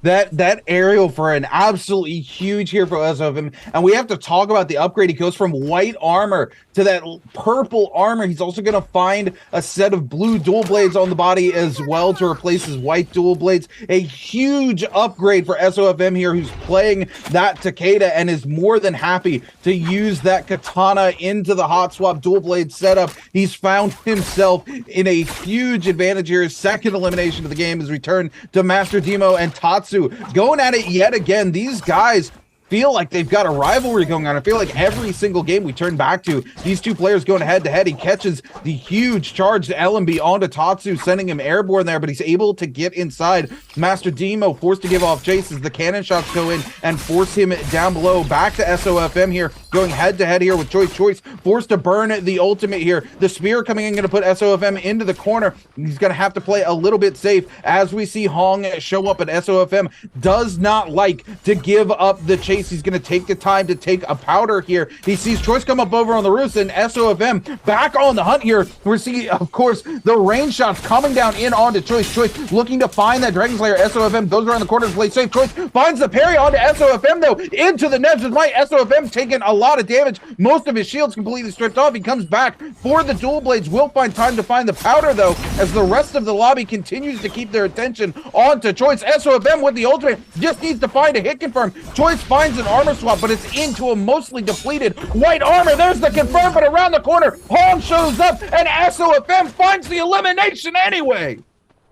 That aerial for an absolutely huge here for us of him. And we have to talk about the upgrade. He goes from white armor to that purple armor. He's also going to find a set of blue dual blades on the body as well to replace his white dual blades. A huge upgrade for SOFM here, who's playing that Takeda and is more than happy to use that katana into the hot swap dual blade setup. He's found himself in a huge advantage here. His second elimination of the game is returned to Master Demo and Tatsu going at it yet again. These guys feel like they've got a rivalry going on. I feel like every single game we turn back to these two players going head to head. He catches the huge charge to LMB onto Tatsu, sending him airborne there, but he's able to get inside. Master Demo forced to give off chase as the cannon shots go in and force him down below. Back to SOFM here, going head to head here with Choice, forced to burn the ultimate here. The spear coming in, going to put SOFM into the corner. He's going to have to play a little bit safe as we see Hong show up, and SOFM does not like to give up the chase. He's going to take the time to take a powder here. He sees Choice come up over on the roofs, and SOFM back on the hunt here. We're seeing, of course, the range shots coming down in onto Choice looking to find that Dragon Slayer. SOFM goes around the corner to play safe. Choice finds the parry onto SOFM, though, into the net. Despite SOFM taking a lot of damage, most of his shields completely stripped off. He comes back for the dual blades. Will find time to find the powder, though, as the rest of the lobby continues to keep their attention onto Choice. SOFM with the ultimate just needs to find a hit confirm. Choice finds an armor swap, but it's into a mostly depleted white armor. There's the confirm, but around the corner, Hong shows up, and SOFM finds the elimination anyway.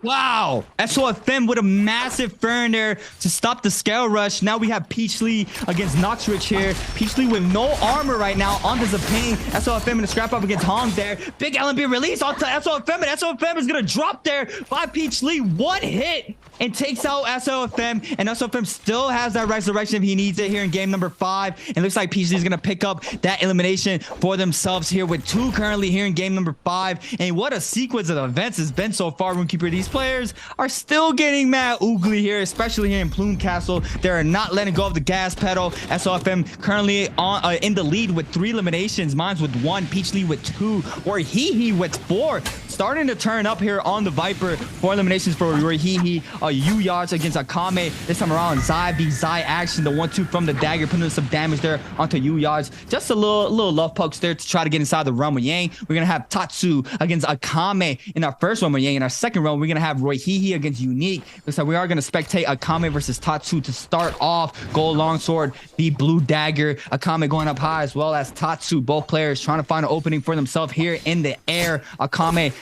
Wow, SOFM with a massive fern there to stop the scale rush. Now we have Peachly against Noxrich here. Peachly with no armor right now onto Zapane. SOFM in the scrap up against Hong there. Big LMB release onto SOFM, and SOFM is gonna drop there by Peachly. One hit and takes out SOFM, and SOFM still has that resurrection if he needs it here in game number 5. It looks like Peachly is gonna pick up that elimination for themselves here with 2 currently here in game number 5. And what a sequence of events has been so far, Roomkeeper. These players are still getting mad oogly here, especially here in Plume Castle. They're not letting go of the gas pedal. SOFM currently on in the lead with 3 eliminations. Mine's with 1, Peachly with 2, or Hee with 4. Starting to turn up here on the Viper. 4 eliminations for Hee. U yards against Akame. This time around, Zai v Zai action. The 1-2 from the dagger, putting some damage there onto U yards. Just a little love pokes there to try to get inside the run with Yang. We're gonna have Tatsu against Akame in our first run with Yang. In our second run, we're gonna have Roy Hee against Unique. Looks like we are gonna spectate Akame versus Tatsu to start off. Gold longsword, the blue dagger. Akame going up high as well as Tatsu. Both players trying to find an opening for themselves here in the air. Akame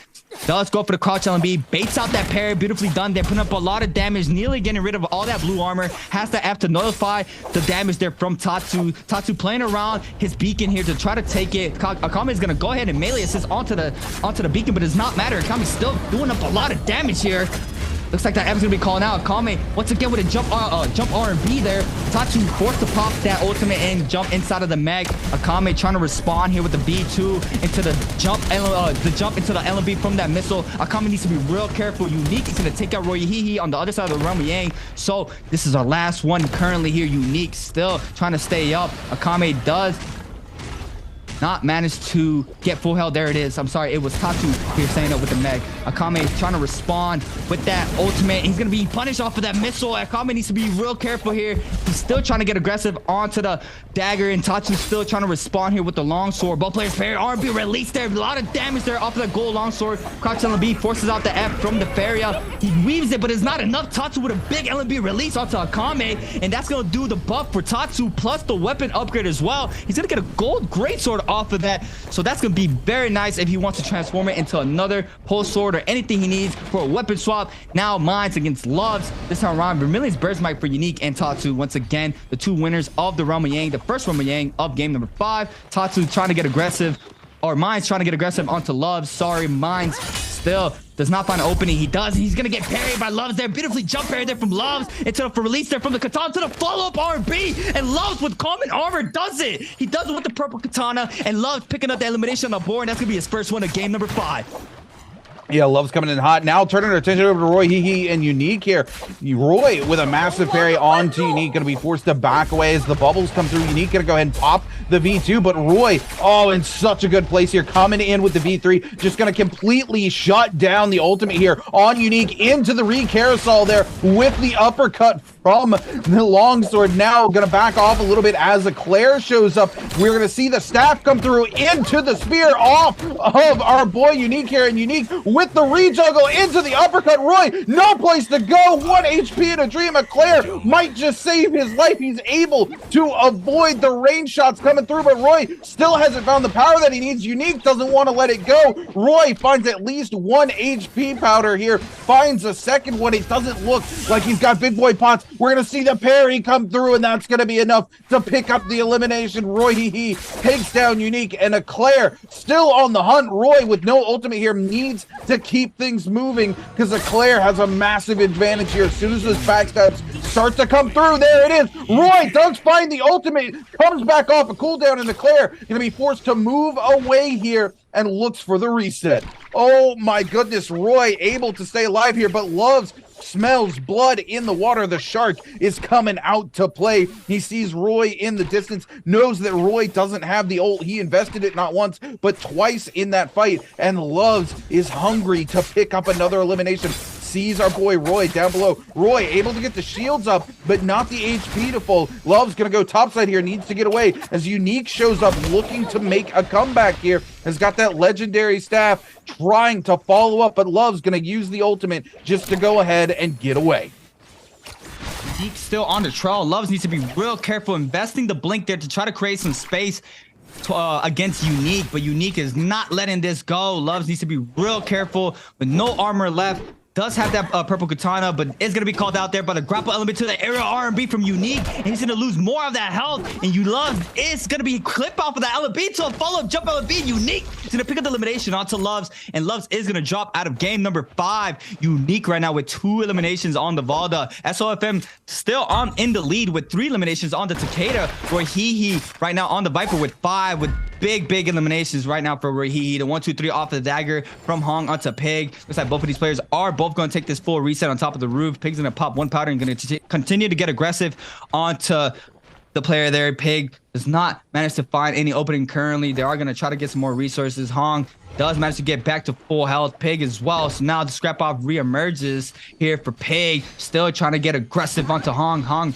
does go for the crouch LMB, baits out that parry, beautifully done there, putting up a lot of damage, nearly getting rid of all that blue armor. Has the F to nullify the damage there from Tatsu. Tatsu playing around his beacon here to try to take it. Akame is gonna go ahead and melee assist onto the beacon, but it does not matter. Akame's still doing up a lot of damage here. Looks like that F's gonna be calling out. Akame once again with a jump R&B there. Tatsu forced to pop that ultimate and jump inside of the Meg. Akame trying to respond here with the B2 into the jump into the LMB from that missile. Akame needs to be real careful. Unique is gonna take out Roy Hee on the other side of the run with Yang. So this is our last one currently here. Unique still trying to stay up. Akame does not managed to get full health. There it is. I'm sorry, it was Tatsu here staying up with the Meg. Akame trying to respond with that ultimate. He's gonna be punished off of that missile. Akame needs to be real careful here. He's still trying to get aggressive onto the dagger, and Tatsu's still trying to respond here with the longsword. Both players parry R&B released there. A lot of damage there off of that gold longsword. Crouch LMB forces out the F from the Feria. He weaves it, but it's not enough. Tatsu with a big LMB release onto Akame, and that's gonna do the buff for Tatsu plus the weapon upgrade as well. He's gonna get a gold greatsword off of that, so that's gonna be very nice if he wants to transform it into another pulse sword or anything he needs for a weapon swap. Now Mines against Loves. This time around, Vermilion's Burst Mic for Unique and Tatsu. Once again, the 2 winners of the Run with Yang, the first Run with Yang of game number 5. Tatsu trying to get aggressive, or Mines trying to get aggressive onto Loves. Sorry, Mines still does not find an opening. He does. He's gonna get parried by Loves there. Beautifully jump parry there from Loves into the release there from the katana to the follow-up R&B, and Loves with common armor does it. He does it with the purple katana, and Loves picking up the elimination on the board, and that's gonna be his first one of game number 5. Yeah, Love's coming in hot. Now turning our attention over to Roy Hee and Unique here. Roy with a massive parry onto Unique, going to be forced to back away as the bubbles come through. Unique going to go ahead and pop the V2, but Roy, oh, in such a good place here, coming in with the V3, just going to completely shut down the ultimate here on Unique into the re-carousel there with the uppercut from the longsword. Now gonna back off a little bit as Eclair shows up. We're gonna see the staff come through into the spear off of our boy Unique here, and Unique with the rejuggle into the uppercut. Roy, no place to go, 1 HP in a dream. Eclair might just save his life. He's able to avoid the range shots coming through, but Roy still hasn't found the power that he needs. Unique doesn't want to let it go. Roy finds at least 1 HP powder here, finds a second one. It doesn't look like he's got big boy pots. We're gonna see the parry come through, and that's gonna be enough to pick up the elimination. Roy he takes down Unique, and Eclair still on the hunt. Roy with no ultimate here needs to keep things moving because Eclair has a massive advantage here. As soon as those backstabs start to come through, there it is. Roy does find the ultimate, comes back off a cooldown, and Eclair gonna be forced to move away here and looks for the reset. Oh my goodness, Roy able to stay alive here, but Loves smells blood in the water. The shark is coming out to play. He sees Roy in the distance, knows that Roy doesn't have the ult. He invested it not once, but twice in that fight, and Loves is hungry to pick up another elimination. Sees our boy Roy down below. Roy able to get the shields up, but not the HP to full. Love's gonna go topside here, needs to get away as Unique shows up looking to make a comeback here. Has got that legendary staff trying to follow up, but Love's gonna use the ultimate just to go ahead and get away. Unique still on the trail. Loves needs to be real careful investing the blink there to try to create some space against Unique, but Unique is not letting this go. Loves needs to be real careful with no armor left. Does have that purple katana, but is going to be called out there by the grapple element to the aerial R&B from Unique, and he's going to lose more of that health, and Loves is going to be clipped off of that LB to a follow-up jump LB. Unique is going to pick up the elimination onto Loves, and Loves is going to drop out of game number 5. Unique right now with 2 eliminations on the Valda. SOFM still in the lead with 3 eliminations on the Takeda, where he right now on the Viper with 5, with big eliminations right now for Rahihi. The 1, 2, 3 off the dagger from Hong onto Pig. Looks like both of these players are both going to take this full reset on top of the roof. Pig's going to pop 1 powder and going to continue to get aggressive onto the player there. Pig does not manage to find any opening currently. They are going to try to get some more resources. Hong does manage to get back to full health. Pig as well. So now the scrap off reemerges here for Pig. Still trying to get aggressive onto Hong. Hong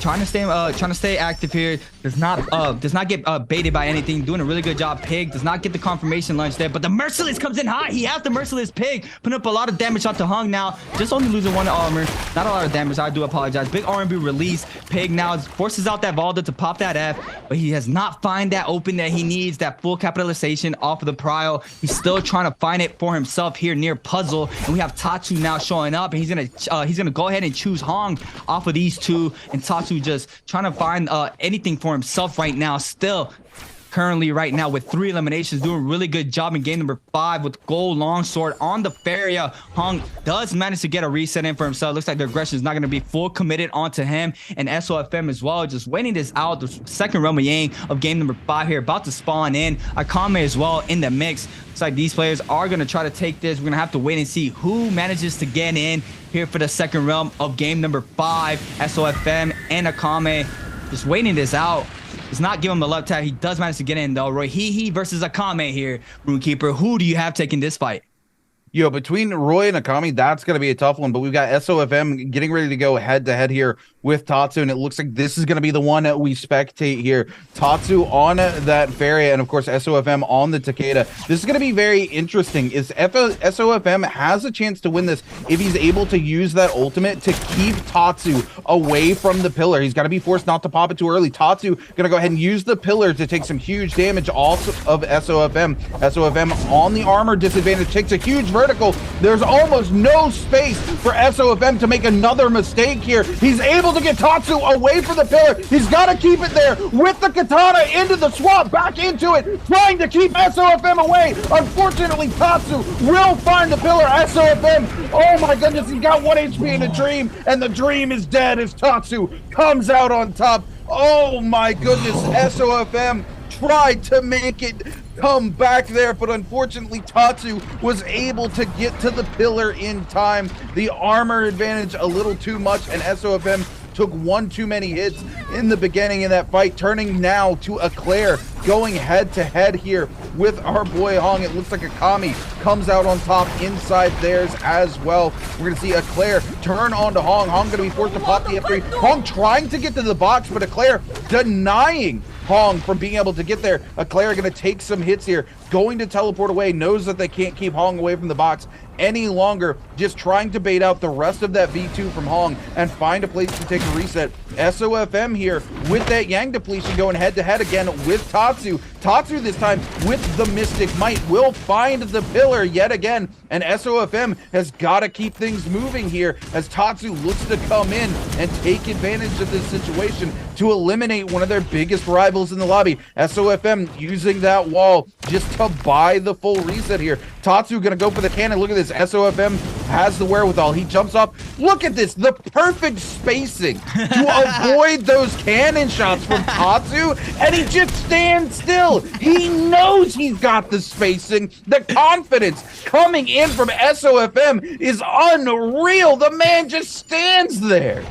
trying to stay active here. Does not get baited by anything. Doing a really good job. Pig does not get the confirmation lunge there, but the merciless comes in hot. He has the merciless. Pig putting up a lot of damage onto Hung now. Just only losing 1 armor. Not a lot of damage. I do apologize. Big R&B release. Pig now forces out that Valda to pop that F, but he has not find that open that he needs. That full capitalization off of the prio. He's still trying to find it for himself here near Puzzle, and we have Tatsu now showing up, and he's gonna go ahead and choose Hong off of these 2, and Tatsu just trying to find anything for himself right now. Still currently right now with 3 eliminations, doing a really good job in game number 5 with gold longsword on the Feria. Hong does manage to get a reset in for himself. Looks like the aggression is not going to be full committed onto him, and SOFM as well, just waiting this out. The second realm of Yang of game number 5 here about to spawn in. Akame as well in the mix. Looks like these players are going to try to take this. We're going to have to wait and see who manages to get in here for the second realm of game number 5. SOFM and Akame just waiting this out. Does not give him the left tap. He does manage to get in though. Roy versus Akame here. Runekeeper, who do you have taking this fight? Yo, between Roy and Akame, that's going to be a tough one, but we've got SOFM getting ready to go head-to-head here with Tatsu, and it looks like this is going to be the one that we spectate here. Tatsu on that Feria, and of course SOFM on the Takeda. This is going to be very interesting. SOFM has a chance to win this if he's able to use that ultimate to keep Tatsu away from the pillar. He's got to be forced not to pop it too early. Tatsu going to go ahead and use the pillar to take some huge damage off of SOFM. SOFM on the armor disadvantage takes a huge vertical. There's almost no space for SOFM to make another mistake here. He's able to get Tatsu away from the pillar. He's got to keep it there with the katana into the swamp, back into it, trying to keep SOFM away. Unfortunately, Tatsu will find the pillar. SOFM, oh my goodness, he's got 1 HP in a dream, and the dream is dead as Tatsu comes out on top. Oh my goodness, SOFM tried to make it come back there, but unfortunately Tatsu was able to get to the pillar in time. The armor advantage a little too much, and SOFM took one too many hits in the beginning of that fight, turning now to Eclair, going head-to-head here with our boy Hong. It looks like Akami comes out on top inside theirs as well. We're going to see Eclair turn on to Hong. Hong going to be forced to pop the F3. Hong trying to get to the box, but Eclair denying Hong from being able to get there. Eclair going to take some hits here, going to teleport away, knows that they can't keep Hong away from the box any longer, just trying to bait out the rest of that V2 from Hong and find a place to take a reset. SOFM here with that Yang depletion going head-to-head again with Tatsu. Tatsu this time with the Mystic Might will find the pillar yet again, and SOFM has got to keep things moving here as Tatsu looks to come in and take advantage of this situation to eliminate one of their biggest rivals in the lobby. SOFM using that wall just to buy the full reset here. Tatsu gonna go for the cannon. Look at this. SOFM has the wherewithal. He jumps off. Look at this. The perfect spacing to avoid those cannon shots from Tatsu, and he just stands still. He knows he's got the spacing. The confidence coming in from SOFM is unreal. The man just stands there.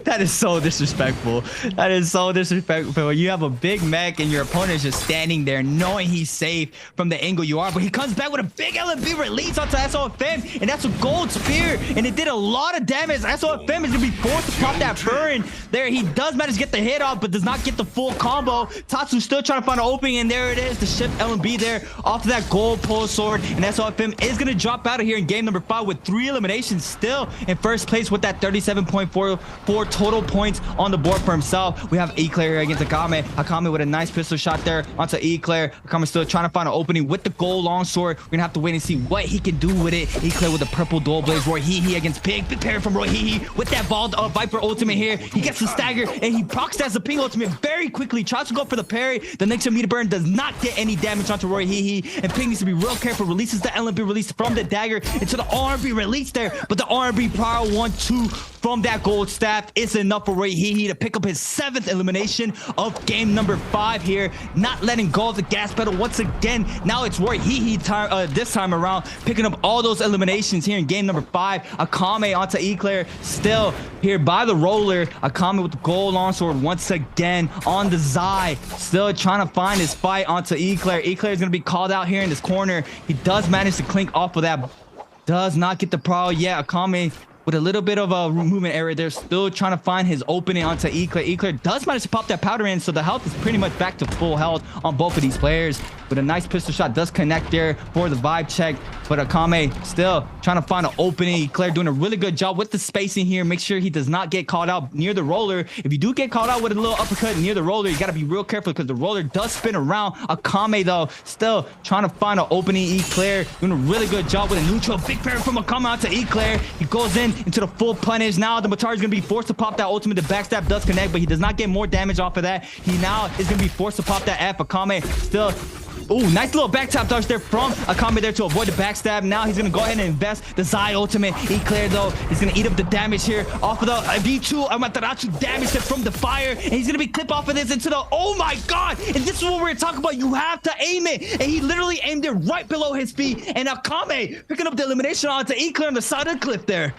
That is so disrespectful. That is so disrespectful. You have a big mech and your opponent is just standing there knowing he's safe from the angle you are, but he comes back with a big LMB release onto SOFM, and that's a gold spear, and it did a lot of damage. SOFM is gonna be forced to pop that burn there. He does manage to get the hit off, but does not get the full combo. Tatsu still trying to find an opening, and there it is, the shift LMB there off of that gold pole sword, and SOFM is gonna drop out of here in game number 5 with 3 eliminations, still in first place with that 37.44 total points on the board for himself. We have Eclair here against Akame. Akame with a nice pistol shot there onto Eclair. Akame still trying to find an opening with the gold longsword. We're gonna have to wait and see what he can do with it. Eclair with the purple dual blades. Roy Hee against Pig. Big parry from Roy Hee with that bald Viper ultimate here. He gets the stagger and he procs as the ping ultimate very quickly. Tries to go for the parry. The next meter burn does not get any damage onto Roy Hee, and Ping needs to be real careful. Releases the LMB release from the dagger into the RB release there, but the RB power 1-2 from that gold staff is enough for Roy Hee to pick up his 7th elimination of game number 5 here, not letting go of the gas pedal once again. Now it's Roy Hee time this time around, picking up all those eliminations here in game number 5. Akame onto Eclair, still here by the roller. Akame with the gold longsword once again on the Zai, still trying to find his fight onto Eclair. Eclair is going to be called out here in this corner. He does manage to clink off of that, does not get the prowl yet. Akame with a little bit of a movement error, they're still trying to find his opening onto Eclair. Eclair does manage to pop that powder in, so the health is pretty much back to full health on both of these players. With a nice pistol shot, does connect there for the vibe check, but Akame still trying to find an opening. Eclair doing a really good job with the spacing here. Make sure he does not get caught out near the roller. If you do get caught out with a little uppercut near the roller, you got to be real careful because the roller does spin around. Akame though, still trying to find an opening. Eclair doing a really good job with a neutral. Big parry from Akame onto Eclair. He goes in into the full punish. Now the Matari is going to be forced to pop that ultimate. The backstab does connect, but he does not get more damage off of that. He now is going to be forced to pop that F. Akame still... Ooh, nice little back tap dodge there from Akame there to avoid the backstab. Now he's going to go ahead and invest the Zai ultimate. Eclair, though, he's going to eat up the damage here off of the V2 Amaterasu damage there from the fire. And he's going to be clipped off of this into the... Oh, my God. And this is what we're talking about. You have to aim it. And he literally aimed it right below his feet. And Akame picking up the elimination onto Eclair on the side of the cliff there.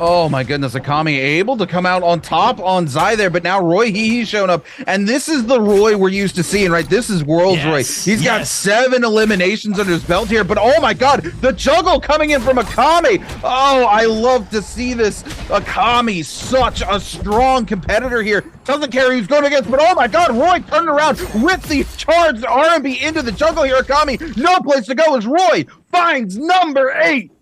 Oh my goodness, Akame able to come out on top on Zai there, but now Roy Hee's shown up, and this is the Roy we're used to seeing, right? This is World's Roy. He's got 7 eliminations under his belt here, but oh my God, the juggle coming in from Akame. Oh, I love to see this. Akame, such a strong competitor here. Doesn't care who's going against, but oh my God, Roy turned around with the charged R&B into the jungle here. Akame, no place to go as Roy finds number 8.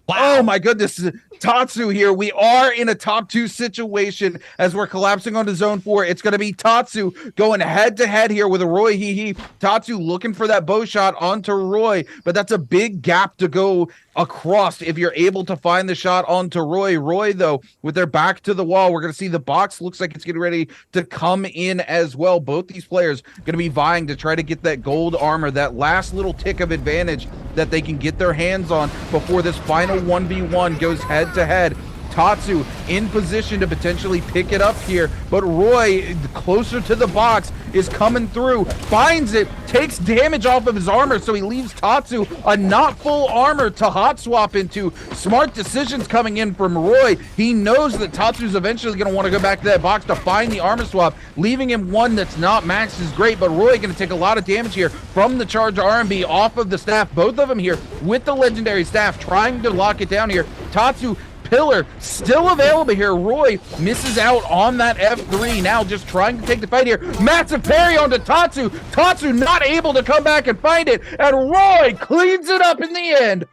Wow. Oh my goodness, Tatsu here. We are in a top 2 situation as we're collapsing onto zone 4. It's going to be Tatsu going head to head here with a Roy Hee. Tatsu looking for that bow shot onto Roy, but that's a big gap to go across if you're able to find the shot onto Roy. Roy, though, with their back to the wall, we're going to see the box looks like it's getting ready to come in as well. Both these players going to be vying to try to get that gold armor, that last little tick of advantage that they can get their hands on before this final 1v1 goes head to head. Tatsu in position to potentially pick it up here, but Roy, closer to the box, is coming through, finds it, takes damage off of his armor, so he leaves Tatsu a not full armor to hot swap into. Smart decisions coming in from Roy. He knows that Tatsu's eventually going to want to go back to that box to find the armor swap. Leaving him one that's not maxed is great, but Roy going to take a lot of damage here from the charge R&B off of the staff. Both of them here with the legendary staff trying to lock it down here. Tatsu pillar still available here. Roy misses out on that F3, now just trying to take the fight here. Massive parry onto Tatsu. Tatsu not able to come back and find it, and Roy cleans it up in the end.